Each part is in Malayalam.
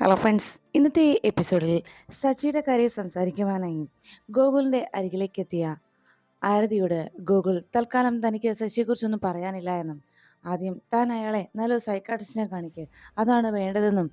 ഹലോ ഫ്രണ്ട്സ്, ഇന്നത്തെ എപ്പിസോഡിൽ സച്ചിയുടെ കാര്യം സംസാരിക്കുവാനായി ഗോകുലിന്റെ അരികിലേക്ക് എത്തിയ ആരതിയോട് ഗോകുൽ തൽക്കാലം തനിക്ക് ശശിയെക്കുറിച്ചൊന്നും പറയാനില്ല എന്നും ആദ്യം താൻ അയാളെ നല്ലൊരു സൈക്കാട്രിസ്റ്റിനെ കാണിക്ക്, അതാണ് വേണ്ടതെന്നും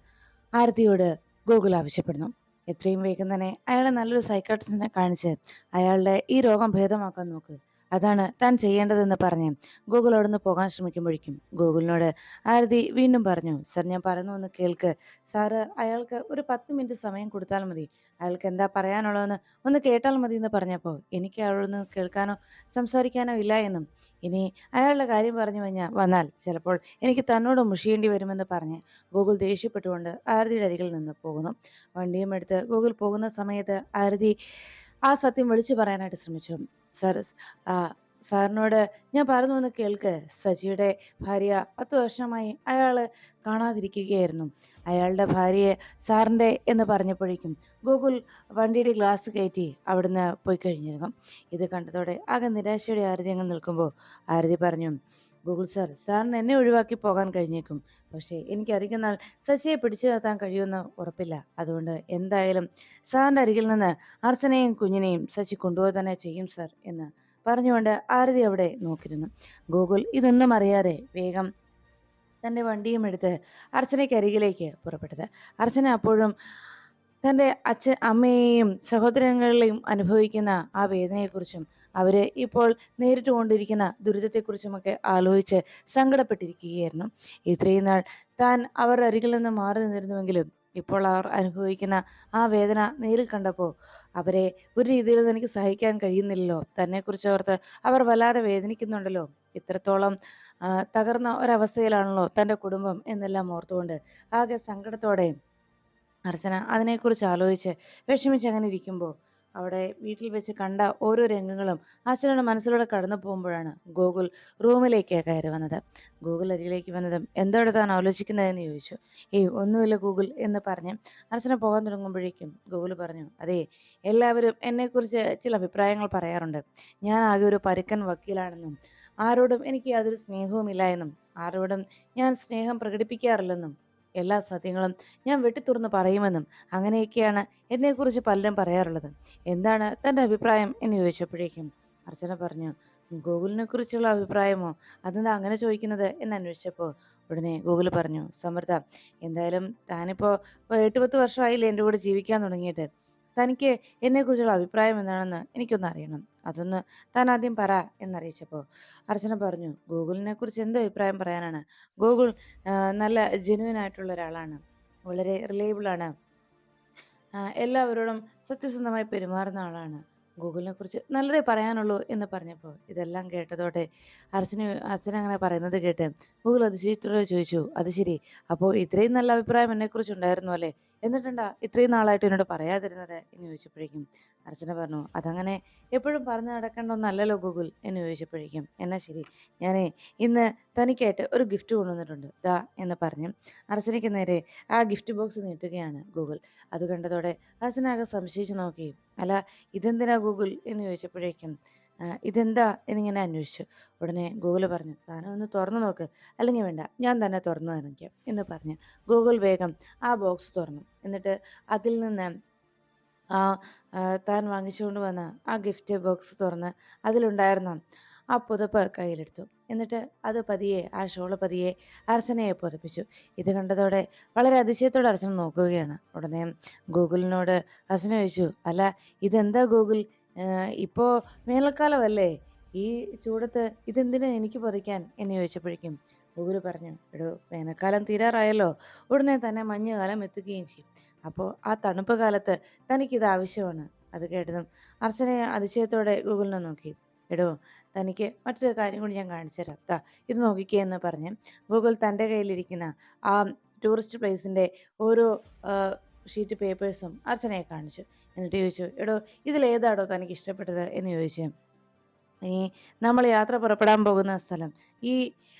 ആരതിയോട് ഗോകുൽ ആവശ്യപ്പെടുന്നു. എത്രയും വേഗം തന്നെ അയാളെ നല്ലൊരു സൈക്കാട്രിസ്റ്റിനെ കാണിച്ച് അയാളുടെ ഈ രോഗം ഭേദമാക്കാൻ നോക്ക്, അതാണ് താൻ ചെയ്യേണ്ടതെന്ന് പറഞ്ഞ് ഗൂഗിൾ അവിടുന്ന് പോകാൻ ശ്രമിക്കുമ്പോഴേക്കും ഗൂഗിളിനോട് ആരതി വീണ്ടും പറഞ്ഞു, സർ ഞാൻ പറയുന്നു ഒന്ന് കേൾക്ക്. സാറ് അയാൾക്ക് ഒരു 10 മിനിറ്റ് സമയം കൊടുത്താൽ മതി, അയാൾക്ക് എന്താ പറയാനുള്ളതെന്ന് ഒന്ന് കേട്ടാൽ മതി എന്ന് പറഞ്ഞപ്പോൾ എനിക്ക് അയാളൊന്ന് കേൾക്കാനോ സംസാരിക്കാനോ ഇല്ല എന്നും ഇനി അയാളുടെ കാര്യം പറഞ്ഞു വന്നാൽ ചിലപ്പോൾ എനിക്ക് തന്നോട് മുഷിയേണ്ടി വരുമെന്ന് പറഞ്ഞ് ഗൂഗിൾ ദേഷ്യപ്പെട്ടുകൊണ്ട് ആരതിയുടെ അരികിൽ നിന്ന് പോകുന്നു. വണ്ടിയും എടുത്ത് ഗൂഗിൾ പോകുന്ന സമയത്ത് ആരതി ആ സത്യം വിളിച്ചു പറയാനായിട്ട് ശ്രമിച്ചു. സാർ, ആ സാറിനോട് ഞാൻ പറഞ്ഞു ഒന്ന് കേൾക്ക്. സജിയുടെ ഭാര്യ 10 വർഷമായി അയാള് കാണാതിരിക്കുകയായിരുന്നു. അയാളുടെ ഭാര്യയെ സാറിൻ്റെ എന്ന് പറഞ്ഞപ്പോഴേക്കും ഗൂഗിൾ വണ്ടിയുടെ ഗ്ലാസ് കയറ്റി അവിടുന്ന് പോയി കഴിഞ്ഞിരുന്നു. ഇത് കണ്ടതോടെ ആകെ നിരാശയുടെ ആരതി അങ്ങ് നിൽക്കുമ്പോൾ ആരതി പറഞ്ഞു, ഗൂഗിൾ സാർ, സാറിന് എന്നെ ഒഴിവാക്കി പോകാൻ കഴിഞ്ഞേക്കും, പക്ഷേ എനിക്ക് അധികം നാൾ ശശിയെ പിടിച്ചു നിർത്താൻ കഴിയുമെന്ന് ഉറപ്പില്ല. അതുകൊണ്ട് എന്തായാലും സാറിൻ്റെ അരികിൽ നിന്ന് അർച്ചനയും കുഞ്ഞിനെയും ശശി കൊണ്ടുപോയി തന്നെ ചെയ്യും സാർ എന്ന് പറഞ്ഞുകൊണ്ട് ആരതി അവിടെ നോക്കിയിരുന്നു. ഗൂഗിൾ ഇതൊന്നും അറിയാതെ വേഗം തൻ്റെ വണ്ടിയും എടുത്ത് അർച്ചനയ്ക്കരികിലേക്ക് പുറപ്പെട്ടത്. അർച്ചന അപ്പോഴും തൻ്റെ അമ്മയെയും സഹോദരങ്ങളെയും അനുഭവിക്കുന്ന ആ വേദനയെക്കുറിച്ചും അവര് ഇപ്പോൾ നേരിട്ട് കൊണ്ടിരിക്കുന്ന ദുരിതത്തെക്കുറിച്ചുമൊക്കെ ആലോചിച്ച് സങ്കടപ്പെട്ടിരിക്കുകയായിരുന്നു. ഇത്രയും നാൾ താൻ അവരുടെ അരികിൽ നിന്ന് മാറി നിന്നിരുന്നുവെങ്കിലും ഇപ്പോൾ അവർ അനുഭവിക്കുന്ന ആ വേദന നേരിൽ കണ്ടപ്പോൾ അവരെ ഒരു രീതിയിലും തനിക്ക് സഹിക്കാൻ കഴിയുന്നില്ലല്ലോ, തന്നെക്കുറിച്ച് ഓർത്ത് അവർ വല്ലാതെ വേദനിക്കുന്നുണ്ടല്ലോ, ഇത്രത്തോളം തകർന്ന ഒരവസ്ഥയിലാണല്ലോ തൻ്റെ കുടുംബം എന്നെല്ലാം ഓർത്തുകൊണ്ട് ആകെ സങ്കടത്തോടെ അർച്ചന അതിനെക്കുറിച്ച് ആലോചിച്ച് വിഷമിച്ച് അങ്ങനെ ഇരിക്കുമ്പോൾ അവിടെ വീട്ടിൽ വെച്ച് കണ്ട ഓരോ രംഗങ്ങളും അർച്ചനയുടെ മനസ്സിലൂടെ കടന്നു പോകുമ്പോഴാണ് ഗൂഗിൾ റൂമിലേക്ക് കയറി വന്നത്. ഗൂഗിൾ അരികിലേക്ക് വന്നതും എന്താണ് താൻ ആലോചിക്കുന്നതെന്ന് ചോദിച്ചു. ഒന്നുമില്ല ഗൂഗിൾ എന്ന് പറഞ്ഞ് അർച്ചന പോകാൻ തുടങ്ങുമ്പോഴേക്കും ഗൂഗിൾ പറഞ്ഞു, അതെ, എല്ലാവരും എന്നെക്കുറിച്ച് ചില അഭിപ്രായങ്ങൾ പറയാറുണ്ട്. ഞാൻ ആകെ ഒരു പരുക്കൻ വക്കീലാണെന്നും ആരോടും എനിക്ക് യാതൊരു സ്നേഹവുമില്ല എന്നും ആരോടും ഞാൻ സ്നേഹം പ്രകടിപ്പിക്കാറില്ലെന്നും എല്ലാ സത്യങ്ങളും ഞാൻ വെട്ടിത്തുറന്ന് പറയുമെന്നും അങ്ങനെയൊക്കെയാണ് എന്നെക്കുറിച്ച് പലരും പറയാറുള്ളത്. എന്താണ് തൻ്റെ അഭിപ്രായം എന്ന് ചോദിച്ചപ്പോഴേക്കും അർച്ചന പറഞ്ഞു, ഗൂഗിളിനെ കുറിച്ചുള്ള അഭിപ്രായമോ, അതെന്താ അങ്ങനെ ചോദിക്കുന്നത് എന്ന് അന്വേഷിച്ചപ്പോൾ ഉടനെ ഗൂഗിൾ പറഞ്ഞു, സമൃദ്ധ, എന്തായാലും താനിപ്പോൾ 8-10 വർഷമായില്ലേ എൻ്റെ കൂടെ ജീവിക്കാൻ തുടങ്ങിയിട്ട്, തനിക്ക് എന്നെക്കുറിച്ചുള്ള അഭിപ്രായം എന്താണെന്ന് എനിക്കൊന്ന് അറിയണം, അതൊന്ന് താൻ ആദ്യം പറ എന്നറിയിച്ചപ്പോൾ അർച്ചന പറഞ്ഞു, ഗൂഗിളിനെ കുറിച്ച് എന്ത് അഭിപ്രായം പറയാനാണ്, ഗൂഗിൾ നല്ല ജെന്യുവൻ ആയിട്ടുള്ള ഒരാളാണ്, വളരെ റിലയബിളാണ്, എല്ലാവരോടും സത്യസന്ധമായി പെരുമാറുന്ന ആളാണ്, ഗൂഗിളിനെ കുറിച്ച് നല്ലതേ പറയാനുള്ളൂ എന്ന് പറഞ്ഞപ്പോൾ ഇതെല്ലാം കേട്ടതോടെ അർച്ചന അങ്ങനെ പറയുന്നത് കേട്ട് ഗൂഗിൾ അതിശയത്തോടെ ചോദിച്ചു, അത് ശരി, അപ്പോൾ ഇത്രയും നല്ല അഭിപ്രായം എന്നെക്കുറിച്ച് ഉണ്ടായിരുന്നു അല്ലേ, എന്നിട്ടുണ്ടാ ഇത്രയും നാളായിട്ട് എന്നോട് പറയാതിരുന്നത് എന്ന് ചോദിച്ചപ്പോഴേക്കും അർച്ചന പറഞ്ഞു, അതങ്ങനെ എപ്പോഴും പറഞ്ഞു നടക്കേണ്ട ഒന്നല്ലല്ലോ ഗൂഗിൾ എന്ന് ചോദിച്ചപ്പോഴേക്കും എന്നാൽ ശരി, ഞാനേ ഇന്ന് തനിക്കായിട്ട് ഒരു ഗിഫ്റ്റ് കൊണ്ടുവന്നിട്ടുണ്ട് ദാ എന്ന് പറഞ്ഞ് അർച്ചനയ്ക്ക് നേരെ ആ ഗിഫ്റ്റ് ബോക്സ് നീട്ടുകയാണ് ഗൂഗിൾ. അത് കണ്ടതോടെ അർച്ചന ആകെ സംശയിച്ച് നോക്കി, അല്ല ഇതെന്തിനാ ഗൂഗിൾ എന്ന് ചോദിച്ചപ്പോഴേക്കും ഇതെന്താ എന്നിങ്ങനെ അന്വേഷിച്ചു. ഉടനെ ഗൂഗിൾ പറഞ്ഞു, താനൊന്ന് തുറന്നു നോക്ക്, അല്ലെങ്കിൽ വേണ്ട ഞാൻ തന്നെ തുറന്നു കാണിക്കാം എന്ന് പറഞ്ഞ് ഗൂഗിൾ വേഗം ആ ബോക്സ് തുറന്നു. എന്നിട്ട് അതിൽ നിന്ന് ആ താൻ വാങ്ങിച്ചുകൊണ്ട് വന്ന ആ ഗിഫ്റ്റ് ബോക്സ് തുറന്ന് അതിലുണ്ടായിരുന്ന ആ പുതപ്പ് കയ്യിലെടുത്തു. എന്നിട്ട് അത് പതിയെ ആ ഷോള് പതിയെ അർച്ചനയെ പുതപ്പിച്ചു. ഇത് കണ്ടതോടെ വളരെ അതിശയത്തോടെ അർച്ചന നോക്കുകയാണ്. ഉടനെ ഗൂഗിളിനോട് അർച്ചന ചോദിച്ചു, അല്ല ഇതെന്താ ഗൂഗിൾ, ഇപ്പോൾ വേനൽക്കാലമല്ലേ, ഈ ചൂടത്ത് ഇതെന്തിനാ എനിക്ക് പൊതിക്കാൻ എന്ന് ചോദിച്ചപ്പോഴേക്കും ഗൂഗിൾ പറഞ്ഞു, എടോ വേനൽക്കാലം തീരാറായല്ലോ, ഉടനെ തന്നെ മഞ്ഞുകാലം എത്തുകയും ചെയ്യും, അപ്പോൾ ആ തണുപ്പ് കാലത്ത് തനിക്കിത് ആവശ്യമാണ്. അത് കേട്ടതും അർച്ചനയെ അതിശയത്തോടെ ഗൂഗിളിനെ നോക്കി. എടോ തനിക്ക് മറ്റൊരു കാര്യം കൂടി ഞാൻ കാണിച്ചു തരാം, ദാ ഇത് നോക്കിക്കേ എന്ന് പറഞ്ഞ് ഗൂഗിൾ തൻ്റെ കയ്യിലിരിക്കുന്ന ആ ടൂറിസ്റ്റ് പ്ലേസിൻ്റെ ഓരോ ഷീറ്റ് പേപ്പേഴ്സും അർച്ചനയെ കാണിച്ചു. എന്നിട്ട് ചോദിച്ചു, എടോ ഇതിലേതാടോ തനിക്ക് ഇഷ്ടപ്പെട്ടത് എന്ന് ചോദിച്ചു. ഇനി നമ്മൾ യാത്ര പുറപ്പെടാൻ പോകുന്ന സ്ഥലം, ഈ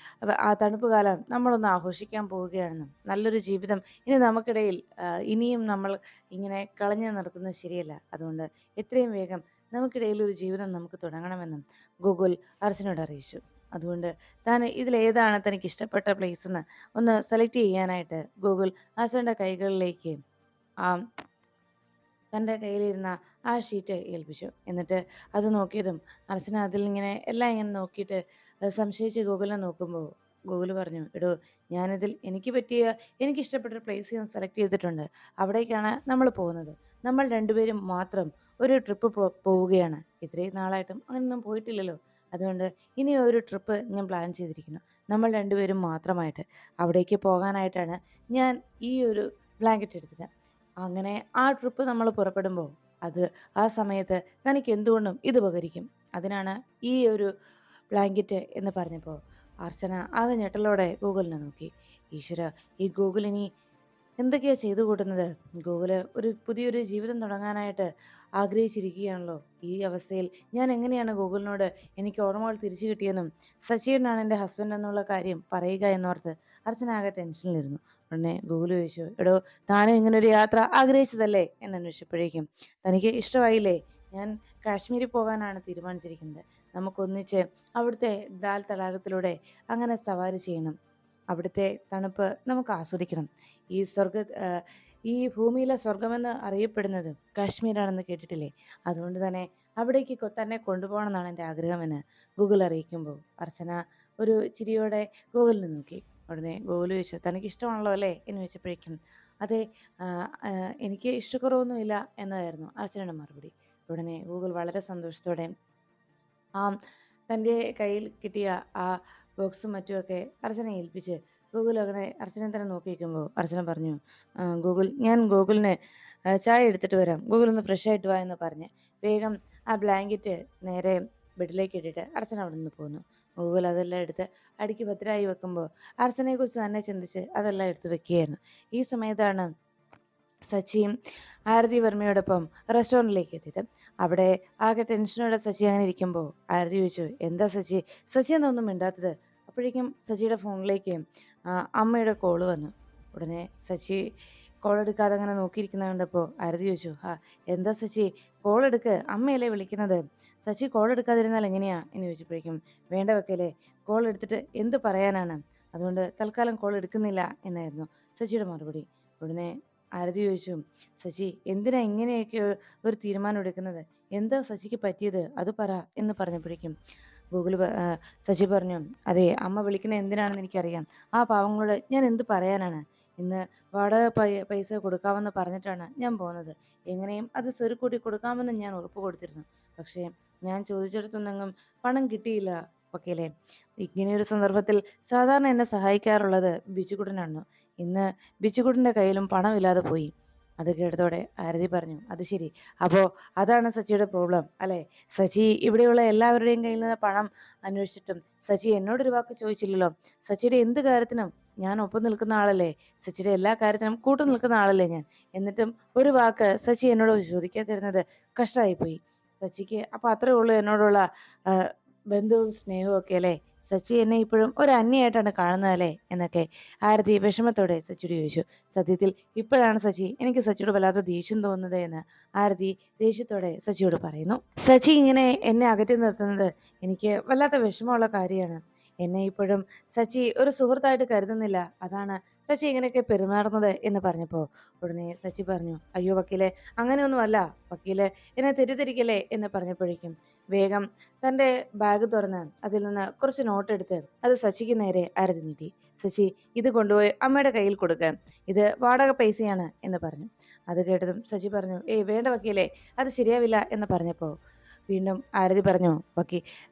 ആ തണുപ്പ് കാലം നമ്മളൊന്ന് ആഘോഷിക്കാൻ പോവുകയാണെന്നും നല്ലൊരു ജീവിതം ഇനി നമുക്കിടയിൽ ഇനിയും നമ്മൾ ഇങ്ങനെ കളഞ്ഞു നിർത്തുന്നത് ശരിയല്ല, അതുകൊണ്ട് എത്രയും വേഗം നമുക്കിടയിൽ ഒരു ജീവിതം നമുക്ക് തുടങ്ങണമെന്നും ഗൂഗിൾ അർച്ചനയോട് അറിയിച്ചു. അതുകൊണ്ട് താൻ ഇതിലേതാണ് തനിക്ക് ഇഷ്ടപ്പെട്ട പ്ലേസ് എന്ന് ഒന്ന് സെലക്ട് ചെയ്യാനായിട്ട് ഗൂഗിൾ അർച്ചനയുടെ കൈകളിലേക്ക് ആ തൻ്റെ കയ്യിലിരുന്ന ആ ഷീറ്റ് ഏൽപ്പിച്ചു. എന്നിട്ട് അത് നോക്കിയതും അർച്ചന അതിൽ ഇങ്ങനെ എല്ലാം ഇങ്ങനെ നോക്കിയിട്ട് സംശയിച്ച് ഗൂഗിളിനെ നോക്കുമ്പോൾ ഗൂഗിൾ പറഞ്ഞു, എടോ ഞാനിതിൽ എനിക്കിഷ്ടപ്പെട്ട ഒരു പ്ലേസ് ഞാൻ സെലക്ട് ചെയ്തിട്ടുണ്ട്. അവിടേക്കാണ് നമ്മൾ പോകുന്നത്. നമ്മൾ രണ്ടുപേരും മാത്രം ഒരു ട്രിപ്പ് പോവുകയാണ്. ഇത്രയും നാളായിട്ടും അങ്ങനെയൊന്നും പോയിട്ടില്ലല്ലോ. അതുകൊണ്ട് ഇനി ഒരു ട്രിപ്പ് ഞാൻ പ്ലാൻ ചെയ്തിരിക്കുന്നു. നമ്മൾ രണ്ടുപേരും മാത്രമായിട്ട് അവിടേക്ക് പോകാനായിട്ടാണ് ഞാൻ ഈ ഒരു ബ്ലാങ്കറ്റ് എടുത്തത്. അങ്ങനെ ആ ട്രിപ്പ് നമ്മൾ പുറപ്പെടുമ്പോൾ അത് ആ സമയത്ത് തനിക്ക് എന്തുകൊണ്ടും ഇത് ഉപകരിക്കും. അതിനാണ് ഈ ഒരു ബ്ലാങ്കറ്റ് എന്ന് പറഞ്ഞപ്പോൾ അർച്ചന ആകെ ഞെട്ടലോടെ ഗൂഗിളിനെ നോക്കി. ഈശ്വര, ഈ ഗൂഗിൾ ഇനി എന്തൊക്കെയാ ചെയ്തു കൂട്ടുന്നത്? ഗൂഗിള് ഒരു പുതിയൊരു ജീവിതം തുടങ്ങാനായിട്ട് ആഗ്രഹിച്ചിരിക്കുകയാണല്ലോ. ഈ അവസ്ഥയിൽ ഞാൻ എങ്ങനെയാണ് ഗൂഗിളിനോട് എനിക്ക് ഓർമ്മകൾ തിരിച്ചു കിട്ടിയെന്നും സച്ചിനാണ് എൻ്റെ ഹസ്ബൻഡ് എന്നുള്ള കാര്യം പറയുക എന്നോർത്ത് അർച്ചന ആകെ ടെൻഷനിലിരുന്നു. ഉടനെ ഗൂഗിൾ ചോദിച്ചു, എടോ താനും ഇങ്ങനൊരു യാത്ര ആഗ്രഹിച്ചതല്ലേ എന്ന് അന്വേഷിച്ചപ്പോഴേക്കും തനിക്ക് ഇഷ്ടമായില്ലേ? ഞാൻ കാശ്മീരിൽ പോകാനാണ് തീരുമാനിച്ചിരിക്കുന്നത്. നമുക്കൊന്നിച്ച് അവിടുത്തെ ദാൽ തടാകത്തിലൂടെ അങ്ങനെ സവാരി ചെയ്യണം. അവിടുത്തെ തണുപ്പ് നമുക്ക് ആസ്വദിക്കണം. ഈ ഈ ഭൂമിയിലെ സ്വർഗമെന്ന് അറിയപ്പെടുന്നത് കാശ്മീരാണെന്ന് കേട്ടിട്ടില്ലേ? അതുകൊണ്ട് തന്നെ അവിടേക്ക് തന്നെ കൊണ്ടുപോകണമെന്നാണ് എൻ്റെ ആഗ്രഹമെന്ന് ഗൂഗിൾ അറിയിക്കുമ്പോൾ അർച്ചന ഒരു ചിരിയോടെ ഗൂഗിളിനെ നോക്കി. ഉടനെ ഗൂഗിൾ ചോദിച്ചു, തനിക്ക് ഇഷ്ടമാണല്ലോ അല്ലേ എന്ന് ചോദിച്ചപ്പോഴേക്കും അതെ, എനിക്ക് ഇഷ്ടക്കുറവൊന്നുമില്ല എന്നതായിരുന്നു അർച്ചനയുടെ മറുപടി. ഉടനെ ഗൂഗിൾ വളരെ സന്തോഷത്തോടെ ആ തൻ്റെ കയ്യിൽ കിട്ടിയ ആ ബോക്സും മറ്റുമൊക്കെ അർച്ചനയെ ഏൽപ്പിച്ച് ഗൂഗിൾ അങ്ങനെ അർച്ചനയെ തന്നെ നോക്കി നിൽക്കുമ്പോൾ അർച്ചന പറഞ്ഞു, ഞാൻ ഗൂഗിളിന് ചായ എടുത്തിട്ട് വരാം, ഗൂഗിൾ ഒന്ന് ഫ്രഷ് ആയിട്ട് വാ എന്ന് പറഞ്ഞ് വേഗം ആ ബ്ലാങ്കറ്റ് നേരെ ബെഡിലേക്ക് ഇട്ടിട്ട് അർച്ചന അവിടെ നിന്ന് പോന്നു. ഗൂഗിൾ അതെല്ലാം എടുത്ത് അടുക്കി ഭദ്രമായി വെക്കുമ്പോൾ അർച്ചനയെക്കുറിച്ച് തന്നെ ചിന്തിച്ച് അതെല്ലാം എടുത്ത് വെക്കുകയായിരുന്നു. ഈ സമയത്താണ് സച്ചിയും ആരതി വർമ്മയോടൊപ്പം റെസ്റ്റോറൻറ്റിലേക്ക് എത്തിയത്. അവിടെ ആകെ ടെൻഷനോടെ സച്ചി അങ്ങനെ ഇരിക്കുമ്പോൾ ആരതി ചോദിച്ചു, എന്താ സച്ചി? സച്ചി എന്നൊന്നും മിണ്ടാത്തത്? അപ്പോഴേക്കും സച്ചിയുടെ ഫോണിലേക്ക് അമ്മയുടെ കോള് വന്നു. ഉടനെ സച്ചി കോൾ എടുക്കാതെ അങ്ങനെ നോക്കിയിരിക്കുന്നത് കണ്ടപ്പോൾ ആരതി ചോദിച്ചു, എന്താ സച്ചി, കോൾ എടുക്ക്, അമ്മയല്ലേ വിളിക്കുന്നത്? സച്ചി കോൾ എടുക്കാതിരുന്നാൽ എങ്ങനെയാ എന്ന് ചോദിച്ചപ്പോഴേക്കും വേണ്ട വെക്കല്ലേ, കോൾ എടുത്തിട്ട് എന്ത് പറയാനാണ്, അതുകൊണ്ട് തൽക്കാലം കോൾ എടുക്കുന്നില്ല എന്നായിരുന്നു സച്ചിയുടെ മറുപടി. ഉടനെ ആരതി ചോദിച്ചു, സച്ചി എന്തിനാ ഇങ്ങനെയൊക്കെ ഒരു തീരുമാനം എടുക്കുന്നത്? എന്താ സച്ചിക്ക് പറ്റിയത് അത് പറ എന്ന് പറഞ്ഞപ്പോഴേക്കും സച്ചി പറഞ്ഞു, അതെ അമ്മ വിളിക്കുന്നത് എന്തിനാണെന്ന് എനിക്കറിയാം. ആ പാവങ്ങളോട് ഞാൻ എന്ത് പറയാനാണ്? ഇന്ന് വാടക പൈസ കൊടുക്കാമെന്ന് പറഞ്ഞിട്ടാണ് ഞാൻ പോകുന്നത്. എങ്ങനെയും അത് സ്വരുക്കൂട്ടി കൊടുക്കാമെന്ന് ഞാൻ ഉറപ്പ് കൊടുത്തിരുന്നു. പക്ഷേ ഞാൻ ചോദിച്ചിടത്തുനിന്നെങ്ങും പണം കിട്ടിയില്ല വക്കീലെ. ഇങ്ങനെയൊരു സന്ദർഭത്തിൽ സാധാരണ എന്നെ സഹായിക്കാറുള്ളത് ബിച്ചുകുട്ടനാണ്. ഇന്ന് ബിച്ചുകുട്ടൻ്റെ കയ്യിലും പണമില്ലാതെ പോയി. അത് കേട്ടതോടെ ആരതി പറഞ്ഞു, അത് ശരി, അപ്പോൾ അതാണ് സച്ചിയുടെ പ്രോബ്ലം അല്ലേ? സച്ചി ഇവിടെയുള്ള എല്ലാവരുടെയും കയ്യിൽ നിന്ന് പണം അന്വേഷിച്ചിട്ടും സച്ചി എന്നോടൊരു വാക്ക് ചോദിച്ചില്ലല്ലോ. സച്ചിയുടെ എന്ത് കാര്യത്തിനും ഞാൻ ഒപ്പം നിൽക്കുന്ന ആളല്ലേ? സച്ചിയുടെ എല്ലാ കാര്യത്തിനും കൂട്ടു നിൽക്കുന്ന ആളല്ലേ ഞാൻ? എന്നിട്ടും ഒരു വാക്ക് സച്ചി എന്നോട് ചോദിക്കാതിരുന്നത് കഷ്ടമായിപ്പോയി. സച്ചിക്ക് അപ്പം അത്രേ ഉള്ളൂ എന്നോടുള്ള ബന്ധവും സ്നേഹവും ഒക്കെ അല്ലേ? സച്ചി എന്നെ ഇപ്പോഴും ഒരു അന്യായിട്ടാണ് കാണുന്നതല്ലേ എന്നൊക്കെ ആരതി വിഷമത്തോടെ സച്ചിയോട് ചോദിച്ചു. സത്യത്തിൽ ഇപ്പോഴാണ് സച്ചി എനിക്ക് സച്ചിയോട് വല്ലാത്ത ദേഷ്യം തോന്നുന്നത് എന്ന് ആരതി ദേഷ്യത്തോടെ സച്ചിയോട് പറയുന്നു. സച്ചി ഇങ്ങനെ എന്നെ അകറ്റി നിർത്തുന്നത് എനിക്ക് വല്ലാത്ത വിഷമമുള്ള കാര്യമാണ്. എന്നെ ഇപ്പോഴും സച്ചി ഒരു സുഹൃത്തായിട്ട് കരുതുന്നില്ല. അതാണ് സച്ചി ഇങ്ങനെയൊക്കെ പെരുമാറുന്നത് എന്ന് പറഞ്ഞപ്പോൾ ഉടനെ സച്ചി പറഞ്ഞു, അയ്യോ വക്കീലെ, അങ്ങനെയൊന്നുമല്ല വക്കീലെ, എന്നെ തെറ്റിദ്ധരിക്കല്ലേ എന്ന് പറഞ്ഞപ്പോഴേക്കും വേഗം തൻ്റെ ബാഗ് തുറന്ന് അതിൽ നിന്ന് കുറച്ച് നോട്ട് എടുത്ത് അത് സച്ചിക്ക് നേരെ ആരതി നീട്ടി. സച്ചി, ഇത് കൊണ്ടുപോയി അമ്മയുടെ കയ്യിൽ കൊടുക്കുക, ഇത് വാടക പൈസയാണ് എന്ന് പറഞ്ഞു. അത് കേട്ടതും സച്ചി പറഞ്ഞു, വേണ്ട വക്കീലെ, അത് ശരിയാവില്ല എന്ന് പറഞ്ഞപ്പോൾ വീണ്ടും ആരതി പറഞ്ഞു,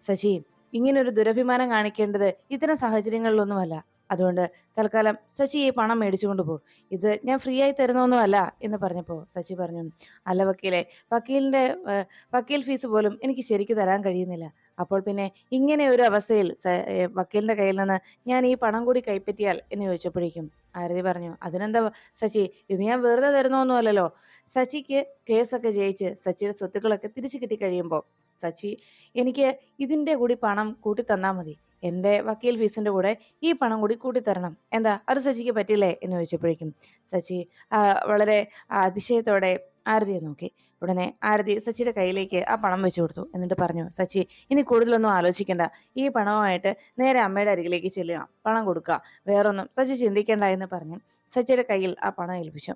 സച്ചി ഇങ്ങനൊരു ദുരഭിമാനം കാണിക്കേണ്ടത് ഇത്തരം സാഹചര്യങ്ങളിലൊന്നുമല്ല. അതുകൊണ്ട് തൽക്കാലം സച്ചി ഈ പണം മേടിച്ചുകൊണ്ട് പോകും, ഇത് ഞാൻ ഫ്രീ ആയി തരുന്നൊന്നുമല്ല എന്ന് പറഞ്ഞപ്പോൾ സച്ചി പറഞ്ഞു, അല്ല വക്കീലെ, വക്കീൽ ഫീസ് പോലും എനിക്ക് ശരിക്കും തരാൻ കഴിയുന്നില്ല. അപ്പോൾ പിന്നെ ഇങ്ങനെ ഒരു അവസ്ഥയിൽ വക്കീലിൻ്റെ കയ്യിൽ നിന്ന് ഞാൻ ഈ പണം കൂടി കൈപ്പറ്റിയാൽ എന്ന് ചോദിച്ചപ്പോഴേക്കും ആരതി പറഞ്ഞു, അതിനെന്താ സച്ചി, ഇത് ഞാൻ വെറുതെ തരുന്നൊന്നുമല്ലല്ലോ. സച്ചിക്ക് കേസൊക്കെ ജയിച്ച് സച്ചിയുടെ സ്വത്തുക്കളൊക്കെ തിരിച്ചു കിട്ടിക്കഴിയുമ്പോൾ സച്ചി എനിക്ക് ഇതിൻ്റെ കൂടി പണം കൂട്ടി തന്നാൽ മതി. എൻ്റെ വക്കീൽ ഫീസിൻ്റെ കൂടെ ഈ പണം കൂടി കൂട്ടിത്തരണം. എന്താ അത് സച്ചിക്ക് പറ്റില്ലേ എന്ന് ചോദിച്ചപ്പോഴേക്കും സച്ചി വളരെ അതിശയത്തോടെ ആരതിയെ നോക്കി. ഉടനെ ആരതി സച്ചിയുടെ കയ്യിലേക്ക് ആ പണം വെച്ചു കൊടുത്തു. എന്നിട്ട് പറഞ്ഞു, സച്ചി, ഇനി കൂടുതലൊന്നും ആലോചിക്കണ്ട. ഈ പണവുമായിട്ട് നേരെ അമ്മയുടെ അരികിലേക്ക് ചെല്ലുക, പണം കൊടുക്കുക, വേറൊന്നും സച്ചി ചിന്തിക്കണ്ട എന്ന് പറഞ്ഞ് സച്ചിയുടെ കയ്യിൽ ആ പണം ഏൽപ്പിച്ചു.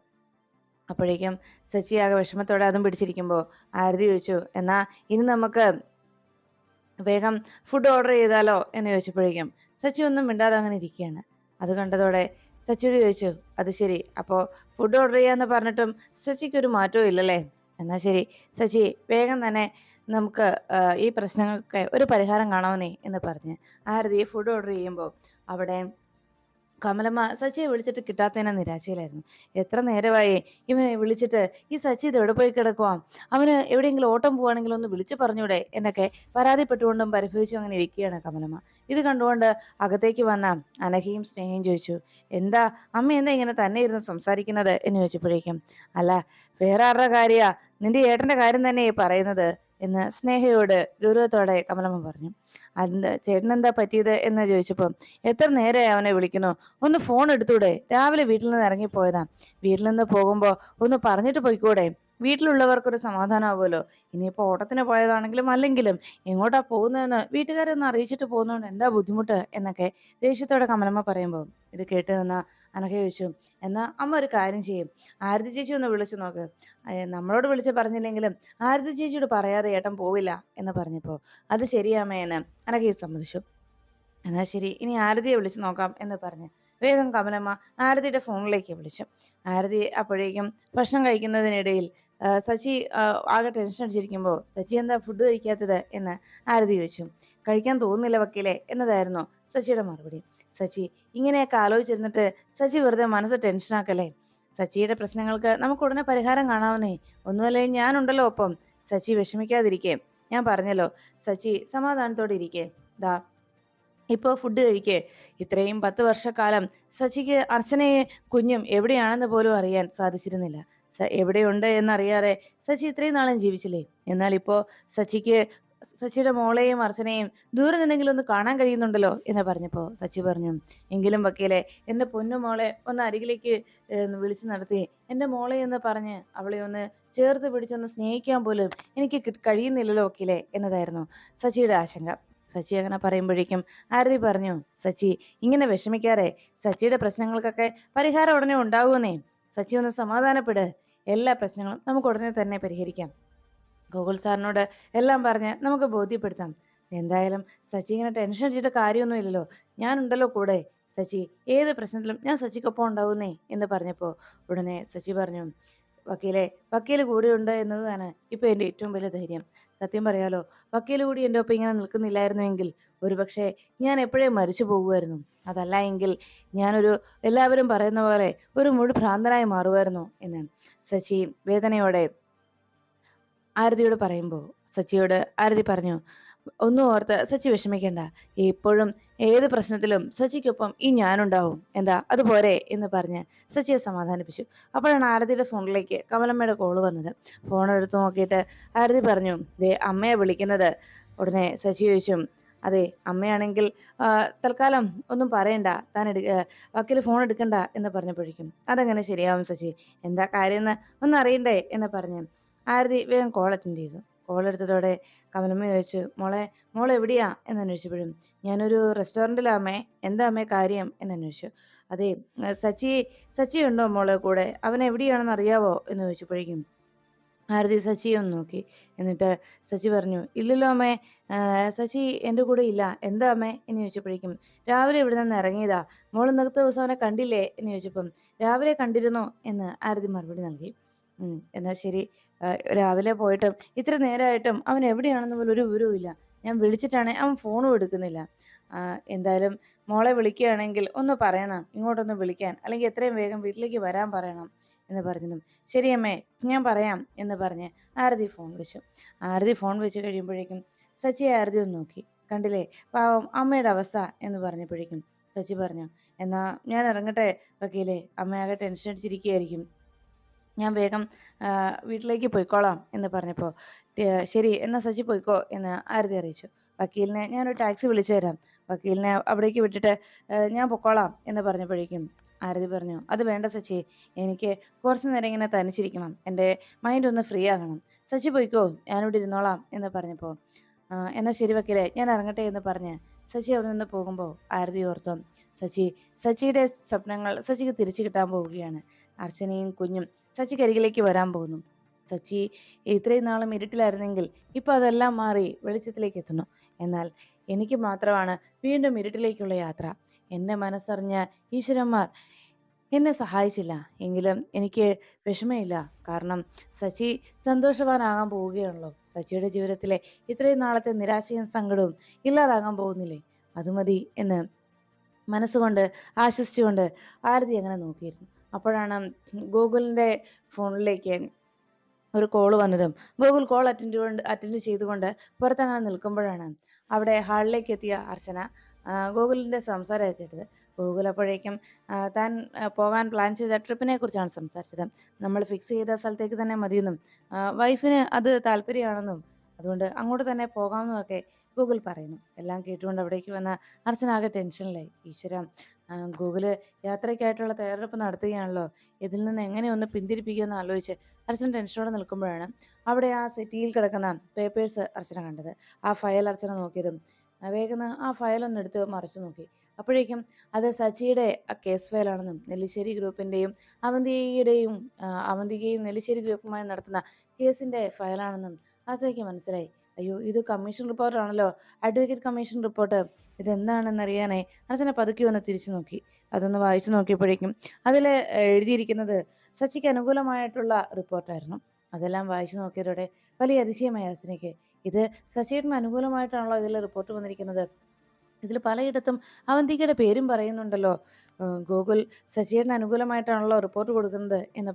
അപ്പോഴേക്കും സച്ചി ആകെ വിഷമത്തോടെ അതും പിടിച്ചിരിക്കുമ്പോൾ ആരതി ചോദിച്ചു, എന്നാ ഇനി നമുക്ക് വേഗം ഫുഡ് ഓർഡർ ചെയ്താലോ എന്ന് ചോദിച്ചപ്പോഴേക്കും സച്ചി ഒന്നും മിണ്ടാതെ അങ്ങനെ ഇരിക്കുകയാണ്. അത് കണ്ടതോടെ സച്ചിയോട് ചോദിച്ചു, അത് ശരി, അപ്പോൾ ഫുഡ് ഓർഡർ ചെയ്യാന്ന് പറഞ്ഞിട്ടും സച്ചിക്ക് ഒരു മാറ്റവും ഇല്ലല്ലേ? എന്നാൽ ശരി സച്ചി, വേഗം തന്നെ നമുക്ക് ഈ പ്രശ്നങ്ങൾക്ക് ഒരു പരിഹാരം കാണാവുന്നേ എന്ന് പറഞ്ഞ് ആരതി ഫുഡ് ഓർഡർ ചെയ്യുമ്പോൾ അവിടെ കമലമ്മ സച്ചിയെ വിളിച്ചിട്ട് കിട്ടാത്തതിനെ നിരാശയിലായിരുന്നു. എത്ര നേരമായി ഇവനെ വിളിച്ചിട്ട്, ഈ സച്ചി ഇത് എവിടെ പോയി കിടക്കുവാ, അവന് എവിടെയെങ്കിലും ഓട്ടം പോവാണെങ്കിൽ ഒന്ന് വിളിച്ചു പറഞ്ഞൂടെ എന്നൊക്കെ പരാതിപ്പെട്ടുകൊണ്ടും പരിഭവിച്ചും അങ്ങനെ ഇരിക്കുകയാണ് കമലമ്മ. ഇത് കണ്ടുകൊണ്ട് അകത്തേക്ക് വന്ന അനഘയും സ്നേഹയും ചോദിച്ചു, എന്താ അമ്മ എന്താ ഇങ്ങനെ തന്നെ ഇരുന്ന് സംസാരിക്കുന്നത് എന്ന് ചോദിച്ചപ്പോഴേക്കും, അല്ല വേറെ ആരുടെ കാര്യാ, നിന്റെ ഏട്ടന്റെ കാര്യം തന്നെ പറയുന്നത് എന്ന് സ്നേഹയോട് ഗൗരവത്തോടെ കമലമ്മ പറഞ്ഞു. അത് ചേട്ടനെന്താ പറ്റിയത് എന്ന് ചോദിച്ചപ്പോൾ, എത്ര നേരമായി അവനെ വിളിക്കുന്നു, ഒന്ന് ഫോൺ എടുത്തൂടെ, രാവിലെ വീട്ടിൽ നിന്ന് ഇറങ്ങിപ്പോയതാ, വീട്ടിൽ നിന്ന് പോകുമ്പോ ഒന്ന് പറഞ്ഞിട്ട് പോയിക്കൂടെ, വീട്ടിലുള്ളവർക്കൊരു സമാധാനമാവുമല്ലോ, ഇനിയിപ്പോ ഓട്ടത്തിന് പോയതാണെങ്കിലും അല്ലെങ്കിലും എങ്ങോട്ടാ പോകുന്നതെന്ന് വീട്ടുകാരെ ഒന്ന് അറിയിച്ചിട്ട് പോകുന്നതുകൊണ്ട് എന്താ ബുദ്ധിമുട്ട് എന്നൊക്കെ ദേഷ്യത്തോടെ കമലമ്മ പറയുമ്പോൾ ഇത് കേട്ട് നിന്ന അനഘ ചോദിച്ചു, എന്നാ അമ്മ ഒരു കാര്യം ചെയ്യും, ആരതി ചേച്ചി ഒന്ന് വിളിച്ചു നോക്ക്, നമ്മളോട് വിളിച്ച് പറഞ്ഞില്ലെങ്കിലും ആരതി ചേച്ചിയോട് പറയാതെ ഏട്ടൻ പോവില്ല എന്ന് പറഞ്ഞപ്പോൾ അത് ശരിയാമേന്ന് അനഘയെ സമ്മതിച്ചു. എന്നാൽ ശരി, ഇനി ആരതിയെ വിളിച്ചു നോക്കാം എന്ന് പറഞ്ഞ് വേഗം കമലമ്മ ആരതിയുടെ ഫോണിലേക്ക് വിളിച്ചു. ആരതി അപ്പോഴേക്കും ഭക്ഷണം കഴിക്കുന്നതിനിടയിൽ സച്ചി ആകെ ടെൻഷൻ അടിച്ചിരിക്കുമ്പോൾ, സച്ചി എന്താ ഫുഡ് കഴിക്കാത്തത് എന്ന് ആരതി ചോദിച്ചു. കഴിക്കാൻ തോന്നുന്നില്ല വക്കീലെ എന്നതായിരുന്നു സച്ചിയുടെ മറുപടി. സച്ചി, ഇങ്ങനെയൊക്കെ ആലോചിച്ചിരുന്നിട്ട് സച്ചി വെറുതെ മനസ്സ് ടെൻഷനാക്കല്ലേ, സച്ചിയുടെ പ്രശ്നങ്ങൾക്ക് നമുക്ക് ഉടനെ പരിഹാരം കാണാവുന്നേ, ഒന്നുമല്ലേ ഞാനുണ്ടല്ലോ ഒപ്പം, സച്ചി വിഷമിക്കാതിരിക്കേ, ഞാൻ പറഞ്ഞല്ലോ, സച്ചി സമാധാനത്തോടെ ഇരിക്കേ, ദാ ഇപ്പോൾ ഫുഡ് കഴിക്കേ. ഇത്രയും 10 വർഷക്കാലം സച്ചിക്ക് അർച്ചനയെ കുഞ്ഞും എവിടെയാണെന്ന് പോലും അറിയാൻ സാധിച്ചിരുന്നില്ല. എവിടെയുണ്ട് എന്നറിയാതെ സച്ചി ഇത്രയും നാളും ജീവിച്ചില്ലേ? എന്നാൽ ഇപ്പോൾ സച്ചിക്ക് സച്ചിയുടെ മോളെയും അർച്ചനയും ദൂരെ നിന്നെങ്കിലും ഒന്ന് കാണാൻ കഴിയുന്നുണ്ടല്ലോ എന്ന് പറഞ്ഞപ്പോൾ സച്ചി പറഞ്ഞു, എങ്കിലും വക്കീലെ, എൻ്റെ പൊന്നു മോളെ ഒന്ന് അരികിലേക്ക് വിളിച്ചു നടത്തി എൻ്റെ മോളെ എന്ന് പറഞ്ഞ് അവളെ ഒന്ന് ചേർത്ത് പിടിച്ചൊന്ന് സ്നേഹിക്കാൻ പോലും എനിക്ക് കഴിയുന്നില്ലല്ലോ വക്കീലെ എന്നതായിരുന്നു സച്ചിയുടെ ആശങ്ക. സച്ചി അങ്ങനെ പറയുമ്പോഴേക്കും ആരതി പറഞ്ഞു, സച്ചി ഇങ്ങനെ വിഷമിക്കാറെ, സച്ചിയുടെ പ്രശ്നങ്ങൾക്കൊക്കെ പരിഹാരം ഉടനെ ഉണ്ടാകുമെന്നേ, സച്ചി ഒന്ന് സമാധാനപ്പെട്, എല്ലാ പ്രശ്നങ്ങളും നമുക്ക് ഉടനെ തന്നെ പരിഹരിക്കാം, ഗോകുൽ സാറിനോട് എല്ലാം പറഞ്ഞ് നമുക്ക് ബോധ്യപ്പെടുത്താം, എന്തായാലും സച്ചി ഇങ്ങനെ ടെൻഷൻ അടിച്ചിട്ട് കാര്യമൊന്നുമില്ലല്ലോ, ഞാനുണ്ടല്ലോ കൂടെ, സച്ചി ഏത് പ്രശ്നത്തിലും ഞാൻ സച്ചിക്കൊപ്പം ഉണ്ടാവുന്നേ എന്ന് പറഞ്ഞപ്പോൾ ഉടനെ സച്ചി പറഞ്ഞു, വക്കീല് കൂടെയുണ്ട് എന്നതാണ് ഇപ്പൊ എൻ്റെ ഏറ്റവും വലിയ ധൈര്യം, സത്യം പറയാലോ, വക്കീല് കൂടി എൻ്റെ ഒപ്പം ഇങ്ങനെ നിൽക്കുന്നില്ലായിരുന്നുവെങ്കിൽ ഒരുപക്ഷെ ഞാൻ എപ്പോഴേ മരിച്ചു പോകുമായിരുന്നു, അതല്ല എങ്കിൽ ഞാനൊരു എല്ലാവരും പറയുന്ന പോലെ ഒരു മുഴു ഭ്രാന്തനായി മാറുമായിരുന്നു എന്ന് സച്ചി വേദനയോടെ ആരതിയോട് പറയുമ്പോൾ സച്ചിയോട് ആരതി പറഞ്ഞു, ഒന്നും ഓർത്ത് സച്ചി വിഷമിക്കണ്ട, ഇപ്പോഴും ഏത് പ്രശ്നത്തിലും സച്ചിക്കൊപ്പം ഈ ഞാനുണ്ടാവും, എന്താ അതുപോരെ എന്ന് പറഞ്ഞ് സച്ചിയെ സമാധാനിപ്പിച്ചു. അപ്പോഴാണ് ആരതിയുടെ ഫോണിലേക്ക് കമലമ്മയുടെ കോള് വന്നത്. ഫോൺ എടുത്തു നോക്കിയിട്ട് ആരതി പറഞ്ഞു, ദേ അമ്മയെ വിളിക്കുന്നത്. ഉടനെ സച്ചി ചോദിച്ചു, അതെ അമ്മയാണെങ്കിൽ തൽക്കാലം ഒന്നും പറയണ്ട, താൻ വക്കീൽ ഫോൺ എടുക്കണ്ട എന്ന് പറഞ്ഞപ്പോഴേക്കും അതെങ്ങനെ ശരിയാവും സച്ചി, എന്താ കാര്യം എന്ന് ഒന്ന് അറിയണ്ടേ എന്ന് പറഞ്ഞ് ആരതി വേഗം കോൾ അറ്റൻഡ് ചെയ്തു. കോൾ എടുത്തതോടെ കമലമ്മ ചോദിച്ചു, മോളെ എവിടെയാ എന്ന് അന്വേഷിച്ചപ്പോഴും, ഞാനൊരു റെസ്റ്റോറൻറ്റിലാ അമ്മേ, എന്താ അമ്മേ കാര്യം എന്ന് അന്വേഷിച്ചു. അതെ സച്ചി ഉണ്ടോ മോളെ കൂടെ, അവൻ എവിടെയാണെന്ന് അറിയാവോ എന്ന് ചോദിച്ചപ്പോഴേക്കും ആരതി സച്ചിയെ ഒന്ന് നോക്കി. എന്നിട്ട് സച്ചി പറഞ്ഞു, ഇല്ലല്ലോ അമ്മേ, സച്ചി എൻ്റെ കൂടെ ഇല്ല, എന്താ അമ്മേ എന്ന് ചോദിച്ചപ്പോഴേക്കും, രാവിലെ ഇവിടെ നിന്ന് ഇറങ്ങിയതാ, മോൾ ഇന്നത്തെ ദിവസം അവനെ കണ്ടില്ലേ എന്ന് ചോദിച്ചപ്പം രാവിലെ കണ്ടിരുന്നോ എന്ന് ആരതി മറുപടി നൽകി. എന്നാൽ ശരി, രാവിലെ പോയിട്ടും ഇത്ര നേരമായിട്ടും അവൻ എവിടെയാണെന്ന് പോലും ഒരു വിവരവും ഇല്ല, ഞാൻ വിളിച്ചിട്ടാണെ അവൻ ഫോണും എടുക്കുന്നില്ല, എന്തായാലും മോളെ വിളിക്കുകയാണെങ്കിൽ ഒന്ന് പറയണം ഇങ്ങോട്ടൊന്ന് വിളിക്കാൻ, അല്ലെങ്കിൽ എത്രയും വേഗം വീട്ടിലേക്ക് വരാൻ പറയണം എന്ന് പറഞ്ഞു. ശരിയമ്മേ, ഞാൻ പറയാം എന്ന് പറഞ്ഞ് ആരതി ഫോൺ വെച്ചു. ആരതി ഫോൺ വെച്ച് കഴിയുമ്പോഴേക്കും സച്ചി ആരതി ഒന്ന് നോക്കി. കണ്ടില്ലേ പാവം അമ്മയുടെ അവസ്ഥ എന്ന് പറഞ്ഞപ്പോഴേക്കും സച്ചി പറഞ്ഞു, എന്നാ ഞാൻ ഇറങ്ങട്ടെ വക്കീലെ, അമ്മയാകെ ടെൻഷൻ അടിച്ചിരിക്കുകയായിരിക്കും, ഞാൻ വേഗം വീട്ടിലേക്ക് പോയിക്കോളാം എന്ന് പറഞ്ഞപ്പോൾ ശരി എന്നാൽ സച്ചി പോയിക്കോ എന്ന് ആരതി അറിയിച്ചു. വക്കീലിനെ ഞാനൊരു ടാക്സി വിളിച്ചു തരാം, വക്കീലിനെ അവിടേക്ക് വിട്ടിട്ട് ഞാൻ പൊക്കോളാം എന്ന് പറഞ്ഞപ്പോഴേക്കും ആരതി പറഞ്ഞു, അത് വേണ്ട സച്ചി, എനിക്ക് കുറച്ചു നേരം ഇങ്ങനെ തനിച്ചിരിക്കണം, എൻ്റെ മൈൻഡ് ഒന്ന് ഫ്രീ ആകണം. സച്ചി പോയിക്കോ, ഞാനിവിടെ ഇരുന്നോളാം എന്ന് പറഞ്ഞപ്പോൾ എന്നാൽ ശരി വക്കീലെ, ഞാൻ ഇറങ്ങട്ടെ എന്ന് പറഞ്ഞ് സച്ചി അവിടെ നിന്ന് പോകുമ്പോൾ ആരതി ഓർത്തു, സച്ചിയുടെ സ്വപ്നങ്ങൾ സച്ചിക്ക് തിരിച്ചു കിട്ടാൻ പോവുകയാണ്. അർച്ചനയും കുഞ്ഞും സച്ചിക്ക് അരികിലേക്ക് വരാൻ പോകുന്നു. സച്ചി ഇത്രയും നാളും ഇരുട്ടിലായിരുന്നെങ്കിൽ ഇപ്പൊ അതെല്ലാം മാറി വെളിച്ചത്തിലേക്ക് എത്തുന്നു. എന്നാൽ എനിക്ക് മാത്രമാണ് വീണ്ടും ഇരുട്ടിലേക്കുള്ള യാത്ര. എന്നെ മനസ്സറിഞ്ഞ ഈശ്വരന്മാർ എന്നെ സഹായിച്ചില്ല എങ്കിലും എനിക്ക് വിഷമമില്ല. കാരണം സച്ചി സന്തോഷവാനാകാൻ പോവുകയാണല്ലോ. സച്ചിയുടെ ജീവിതത്തിലെ ഇത്രയും നാളത്തെ നിരാശയും സങ്കടവും ഇല്ലാതാകാൻ പോകുന്നില്ലേ, അത് മതി എന്ന് മനസ്സുകൊണ്ട് ആശ്വസിച്ചുകൊണ്ട് ആരതി അങ്ങനെ നോക്കിയിരുന്നു. അപ്പോഴാണ് ഗൂഗിളിൻ്റെ ഫോണിലേക്ക് ഒരു കോള് വന്നതും ഗൂഗിൾ കോൾ അറ്റൻഡ് ചെയ്തുകൊണ്ട് പുറത്തങ്ങനെ നിൽക്കുമ്പോഴാണ് അവിടെ ഹാളിലേക്ക് എത്തിയ അർച്ചന ഗൂഗിളിൻ്റെ സംസാരമൊക്കെ കേട്ടത്. ഗൂഗിൾ അപ്പോഴേക്കും താൻ പോകാൻ പ്ലാൻ ചെയ്ത ട്രിപ്പിനെ കുറിച്ചാണ് സംസാരിച്ചത്. നമ്മൾ ഫിക്സ് ചെയ്ത സ്ഥലത്തേക്ക് തന്നെ മതിയെന്നും വൈഫിന് അത് താല്പര്യമാണെന്നും അതുകൊണ്ട് അങ്ങോട്ട് തന്നെ പോകാമെന്നൊക്കെ ഗൂഗിൾ പറയുന്നു. എല്ലാം കേട്ടുകൊണ്ട് അവിടേക്ക് വന്ന അർച്ചന ആകെ ടെൻഷനിലായി. ഈശ്വര, ഗൂഗിള് യാത്രയ്ക്കായിട്ടുള്ള തയ്യാറെടുപ്പ് നടത്തുകയാണല്ലോ, ഇതിൽ നിന്ന് എങ്ങനെ ഒന്ന് പിന്തിരിപ്പിക്കുമെന്ന് ആലോചിച്ച് അർച്ചന ടെൻഷനോടെ നിൽക്കുമ്പോഴാണ് അവിടെ ആ സെറ്റിയിൽ കിടക്കുന്ന പേപ്പേഴ്സ് അർച്ചന കണ്ടത്. ആ ഫയൽ അർച്ചന നോക്കിയതും വേഗം ആ ഫയലൊന്ന് എടുത്ത് മറിച്ചു നോക്കി. അപ്പോഴേക്കും അത് സച്ചിയുടെ കേസ് ഫയലാണെന്നും നെല്ലിശ്ശേരി ഗ്രൂപ്പിൻ്റെയും അവന്തികയും നെല്ലിശ്ശേരി ഗ്രൂപ്പുമായി നടത്തുന്ന കേസിൻ്റെ ഫയലാണെന്നും അർച്ചനയ്ക്ക് മനസ്സിലായി. അയ്യോ, ഇത് കമ്മീഷൻ റിപ്പോർട്ടാണല്ലോ, അഡ്വക്കേറ്റ് കമ്മീഷൻ റിപ്പോർട്ട്. ഇതെന്താണെന്നറിയാനായി അർച്ചന പതുക്കെ ഒന്ന് തിരിച്ചു നോക്കി. അതൊന്ന് വായിച്ചു നോക്കിയപ്പോഴേക്കും അതിൽ എഴുതിയിരിക്കുന്നത് സച്ചിക്ക് അനുകൂലമായിട്ടുള്ള റിപ്പോർട്ടായിരുന്നു. അതെല്ലാം വായിച്ചു നോക്കിയതോടെ വലിയ അതിശയമായി അർച്ചനയ്ക്ക്. ഇത് സച്ചിയേട്ടന് അനുകൂലമായിട്ടാണല്ലോ ഇതിൽ റിപ്പോർട്ട് വന്നിരിക്കുന്നത്. ഇതിൽ പലയിടത്തും അവന്തികയുടെ പേരും പറയുന്നുണ്ടല്ലോ. ഗൂഗിൾ സച്ചിയേട്ടന് അനുകൂലമായിട്ടാണല്ലോ റിപ്പോർട്ട് കൊടുക്കുന്നത് എന്ന്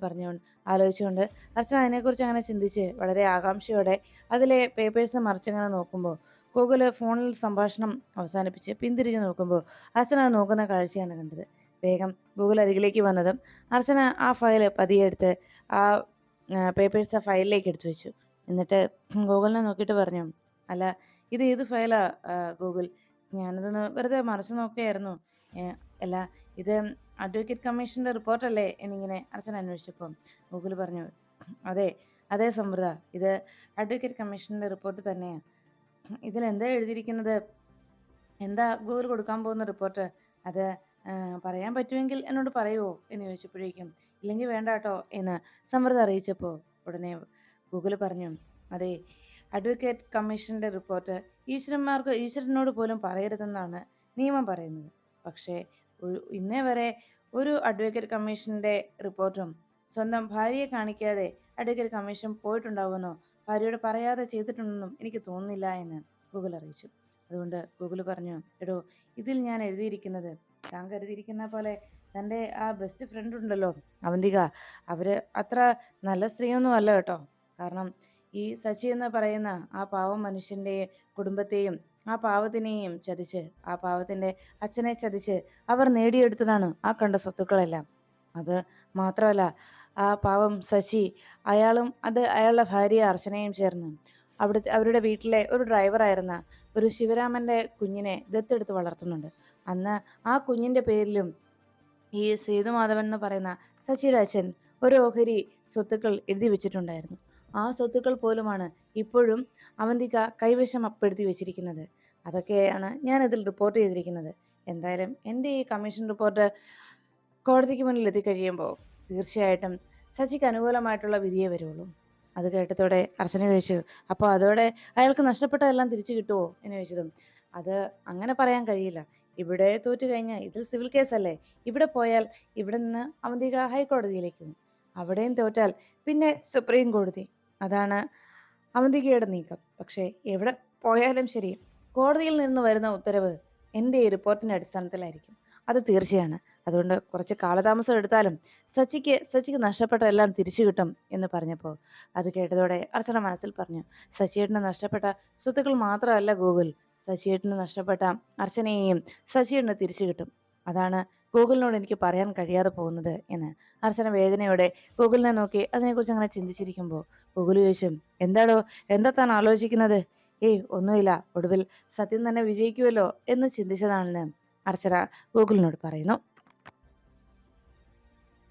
ആലോചിച്ചുകൊണ്ട് അർച്ചന അതിനെക്കുറിച്ച് അങ്ങനെ ചിന്തിച്ച് വളരെ ആകാംക്ഷയോടെ അതിലെ പേപ്പേഴ്സ് മറിച്ചങ്ങനെ നോക്കുമ്പോൾ ഗൂഗിൾ ഫോണിൽ സംഭാഷണം അവസാനിപ്പിച്ച് പിന്തിരിഞ്ഞ് നോക്കുമ്പോൾ അർച്ചന നോക്കുന്ന കാഴ്ചയാണ് കണ്ടത്. വേഗം ഗൂഗിൾ അരികിലേക്ക് വന്നതും അർച്ചന ആ ഫയൽ പതിയെ എടുത്ത് ആ പേപ്പേഴ്സ് ആ ഫയലിലേക്ക് എടുത്തു വെച്ചു. എന്നിട്ട് ഗൂഗിളിനെ നോക്കിയിട്ട് പറഞ്ഞു, അല്ല, ഇത് ഏത് ഫയലാ ഗൂഗിൾ? ഞാനതൊന്ന് വെറുതെ മറിച്ച് നോക്കുകയായിരുന്നു. അല്ല, ഇത് അഡ്വക്കേറ്റ് കമ്മീഷൻ്റെ റിപ്പോർട്ടല്ലേ എന്നിങ്ങനെ അർച്ചന അന്വേഷിച്ചപ്പം ഗൂഗിൾ പറഞ്ഞു, അതെ അതെ സമൃദ്ധ, ഇത് അഡ്വക്കേറ്റ് കമ്മീഷൻ്റെ റിപ്പോർട്ട് തന്നെയാണ്. ഇതിലെന്താ എഴുതിയിരിക്കുന്നത്? എന്താ ഗൂഗിൾ കൊടുക്കാൻ പോകുന്ന റിപ്പോർട്ട്? അത് പറയാൻ പറ്റുമെങ്കിൽ എന്നോട് പറയുമോ എന്ന് ചോദിച്ചപ്പോഴേക്കും ഇല്ലെങ്കിൽ വേണ്ട കേട്ടോ എന്ന് സമൃദ്ധ അറിയിച്ചപ്പോൾ ഉടനെ ഗൂഗിൾ പറഞ്ഞു, അതെ, അഡ്വക്കേറ്റ് കമ്മീഷൻ്റെ റിപ്പോർട്ട് ഈശ്വരനോട് പോലും പറയരുതെന്നാണ് നിയമം പറയുന്നത്. പക്ഷേ ഇന്നേ വരെ ഒരു അഡ്വക്കേറ്റ് കമ്മീഷൻ്റെ റിപ്പോർട്ടും സ്വന്തം ഭാര്യയെ കാണിക്കാതെ അഡ്വക്കേറ്റ് കമ്മീഷൻ പോയിട്ടുണ്ടാവുമെന്നോ ഭാര്യയോട് പറയാതെ ചെയ്തിട്ടുണ്ടെന്നും എനിക്ക് തോന്നുന്നില്ല എന്ന് ഗൂഗിൾ അറിയിച്ചു. അതുകൊണ്ട് ഗൂഗിൾ പറഞ്ഞു, എടോ, ഇതിൽ ഞാൻ എഴുതിയിരിക്കുന്നത് താൻ കരുതിയിരിക്കുന്ന പോലെ തൻ്റെ ആ ബെസ്റ്റ് ഫ്രണ്ട് ഉണ്ടല്ലോ അവന്തിക, അവർ അത്ര നല്ല സ്ത്രീയൊന്നും അല്ല കേട്ടോ. കാരണം ഈ സച്ചി എന്ന് പറയുന്ന ആ പാവം മനുഷ്യൻ്റെ കുടുംബത്തെയും ആ പാവത്തിനെയും ചതിച്ച്, ആ പാവത്തിൻ്റെ അച്ഛനെ ചതിച്ച് അവർ നേടിയെടുത്തതാണ് ആ കണ്ട സ്വത്തുക്കളെല്ലാം. അത് മാത്രമല്ല, ആ പാവം സച്ചി അയാളുടെ ഭാര്യ അർച്ചനയും ചേർന്ന് അവരുടെ വീട്ടിലെ ഒരു ഡ്രൈവറായിരുന്ന ഒരു ശിവരാമൻ്റെ കുഞ്ഞിനെ ദത്തെടുത്ത് വളർത്തുന്നുണ്ട്. അന്ന് ആ കുഞ്ഞിൻ്റെ പേരിലും ഈ സേതുമാധവൻ എന്ന് പറയുന്ന സച്ചിയുടെ അച്ഛൻ ഒരു ഓഹരി സ്വത്തുക്കൾ എഴുതി വെച്ചിട്ടുണ്ടായിരുന്നു. ആ സ്വത്തുക്കൾ പോലുമാണ് ഇപ്പോഴും അവന്തിക കൈവശപ്പെടുത്തി വെച്ചിരിക്കുന്നത്. അതൊക്കെയാണ് ഞാനിതിൽ റിപ്പോർട്ട് ചെയ്തിരിക്കുന്നത്. എന്തായാലും എൻ്റെ ഈ കമ്മീഷൻ റിപ്പോർട്ട് കോടതിക്ക് മുന്നിൽ എത്തിക്കഴിയുമ്പോൾ തീർച്ചയായിട്ടും സച്ചിക്ക് അനുകൂലമായിട്ടുള്ള വിധിയേ വരുള്ളൂ. അത് കേട്ടതോടെ അർച്ചന ചോദിച്ചു, അപ്പോൾ അതോടെ അയാൾക്ക് നഷ്ടപ്പെട്ടതെല്ലാം തിരിച്ചു കിട്ടുമോ എന്ന് ചോദിച്ചതും, അത് അങ്ങനെ പറയാൻ കഴിയില്ല. ഇവിടെ തോറ്റു കഴിഞ്ഞാൽ ഇതിൽ സിവിൽ കേസല്ലേ, ഇവിടെ പോയാൽ ഇവിടെ നിന്ന് അവന്തിക ഹൈക്കോടതിയിലേക്ക് പോകും. അവിടെയും തോറ്റാൽ പിന്നെ സുപ്രീം കോടതി. അതാണ് അവന്തികയുടെ നീക്കം. പക്ഷേ എവിടെ പോയാലും ശരി, കോടതിയിൽ നിന്ന് വരുന്ന ഉത്തരവ് എൻ്റെ ഈ റിപ്പോർട്ടിൻ്റെ അടിസ്ഥാനത്തിലായിരിക്കും. അത് തീർച്ചയാണ്. അതുകൊണ്ട് കുറച്ച് കാലതാമസം എടുത്താലും സച്ചിക്ക് നഷ്ടപ്പെട്ടതെല്ലാം തിരിച്ചു കിട്ടും എന്ന് പറഞ്ഞപ്പോൾ അത് കേട്ടതോടെ അർച്ചന മനസ്സിൽ പറഞ്ഞു, സച്ചിയേട്ടന് നഷ്ടപ്പെട്ട സ്വത്തുക്കൾ മാത്രമല്ല ഗൂഗിൾ, സച്ചിയേട്ടന് നഷ്ടപ്പെട്ട അർച്ചനയെയും സച്ചിയേട്ടന് തിരിച്ചു കിട്ടും. അതാണ് ഗൂഗിളിനോട് എനിക്ക് പറയാൻ കഴിയാതെ പോകുന്നത് എന്ന് അർച്ചന വേദനയോടെ ഗൂഗിളിനെ നോക്കി അതിനെക്കുറിച്ച് അങ്ങനെ ചിന്തിച്ചിരിക്കുമ്പോൾ ഗൂഗിൾ ചോദിച്ചു, എന്താ താൻ ആലോചിക്കുന്നത്? ഒന്നുമില്ല, ഒടുവിൽ സത്യം തന്നെ വിജയിക്കുമല്ലോ എന്ന് ചിന്തിച്ചതാണെന്ന് അർച്ചന ഗൂഗിളിനോട് പറയുന്നു.